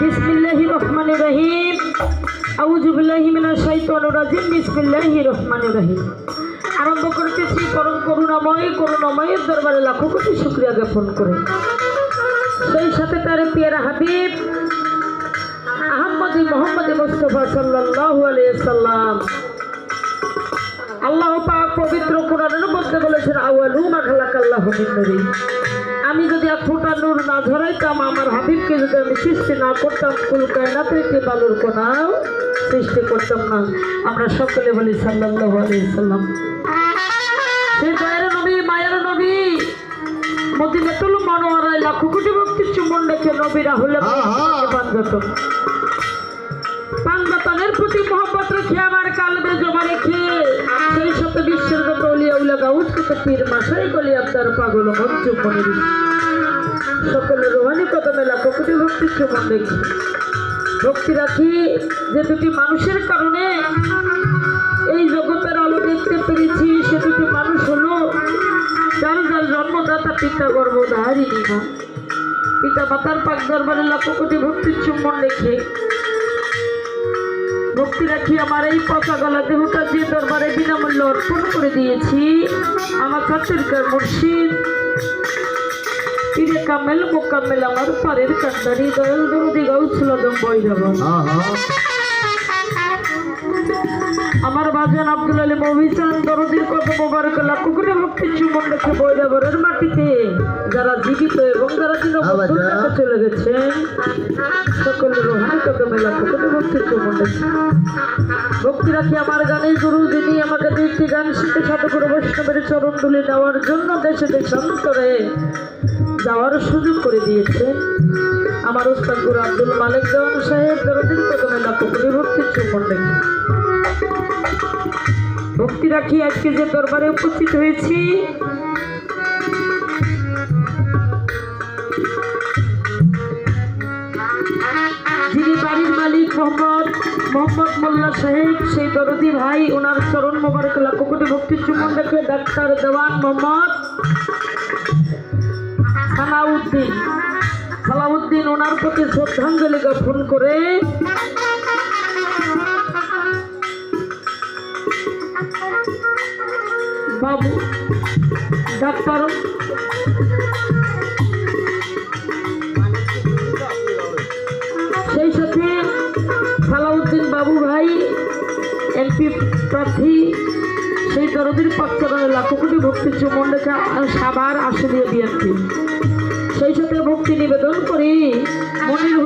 বিসমিল্লাহির রহমানির রহিম। আউযু বিল্লাহি মিনাশ শাইতানির রাজিম। বিসমিল্লাহির রহমানির রহিম। আরম্ভ করতেছি পরম করুণাময়ের দরবারে লাখো কোটি শুকরিয়া জ্ঞাপন করে, সেই সাথে তার পিয়ারা হাবিব আহমদী মোহাম্মদ মুস্তাফা সাল্লাল্লাহু আলাইহি সাল্লাম। আল্লাহ পাক পবিত্র কোরআনের মধ্যে বলেছেন, আউয়ালু মা খালাকাল্লাহু মিন নূরিন। আমি যদি এক ফোঁটা নূর না ধরাইতাম, আমার হাবিবকে যদি আমি সৃষ্টি না করতাম, কুল কায়নাত থেকে বালুর কোনাও সৃষ্টি করতাম না। আমরা সকলে বলি সাল্লাল্লাহু আলাইহি সাল্লাম। সেই দয়ার নবী, মায়ের নবী, মদিনাতুল মুনাওয়ারায় লাখো কোটি ভক্তির চুম্বন রেখে নবীরা হলে পাঞ্জাতনের প্রতি মহব্বত রেখে আমার কালবে জমা রেখে সেই সাথে বিশ্বের যত অলিয়া উলিয়া গাউস কত পীর মাশাইখ অলি আব্দার পাগল মঞ্জু মনির সকলের রুহানি কদমে লাখো কোটি ভক্তির চুম্বন রেখে ভক্তি রাখি যে দুটি মানুষের কারণে এই জগতের আলো দেখতে পেরেছি। সে দুটি মানুষ হলো যার যার জন্মদাতা পিতা গর্ভধারিণী মা। পিতা মাতার পাক দরবারে লাখো কোটি ভক্তির চুম্বন রেখে ভক্তি রাখি আমার এই পচা গলা দেহটা যে দরবারে বিনামূল্যে অর্পণ করে দিয়েছি আমার ছাত্রীকার মুর্শিদ পীরে কামেল মোকাম্মেল আমার পারের কান্দারি দয়াল দরদি গাউসুল আজম বৈরাব, আমার বাজান আব্দুল আলী মহিসান দরদির কত মোবারক লাখো কোটি ভক্তির চুম্বন রেখে বৈরাবরের মাটিতে যারা জীবিত এবং যারা দিন চলে গেছেন সকলের রোহানি কদমে লাখো কোটি ভক্তির চুম্বন রেখে ভক্তি রাখি আমার গানের গুরু, যিনি আমাকে দুইটি গান শিখে সাধুগুরু বৈষ্ণবের চরণ তুলে নেওয়ার জন্য দেশে দেশান্তরে যাওয়ার সুযোগ করে দিয়েছে, আমার উস্তাদ গুরু আব্দুল মালিক দেওয়ান সাহেব দরদির কদমে লাখো কোটি ভক্তির চুম্বন রেখে ভক্তি রাখি আজকে যে দরবারে উপস্থিত হয়েছি যিনি বাড়ির মালিক মোহাম্মদ মোল্লা সাহেব, সেই দরদি ভাই, ওনার চরণ মোবারক লাখো কোটি ভক্তির চুম্বন রেখে ডাক্তার দেওয়ান মোহাম্মদ সালাউদ্দিন ওনার প্রতি শ্রদ্ধাঞ্জলি জ্ঞাপন করে বাবু ডাক্তার সেই সাথে সালাউদ্দিন বাবু ভাই এমপি প্রার্থী, সেই দরদির পক্ষে লাখো কোটি ভক্তির চুম্বন রেখে সাভার আসে দিয়ে বিএনপি, সেই সাথে ভক্তি নিবেদন করি মনির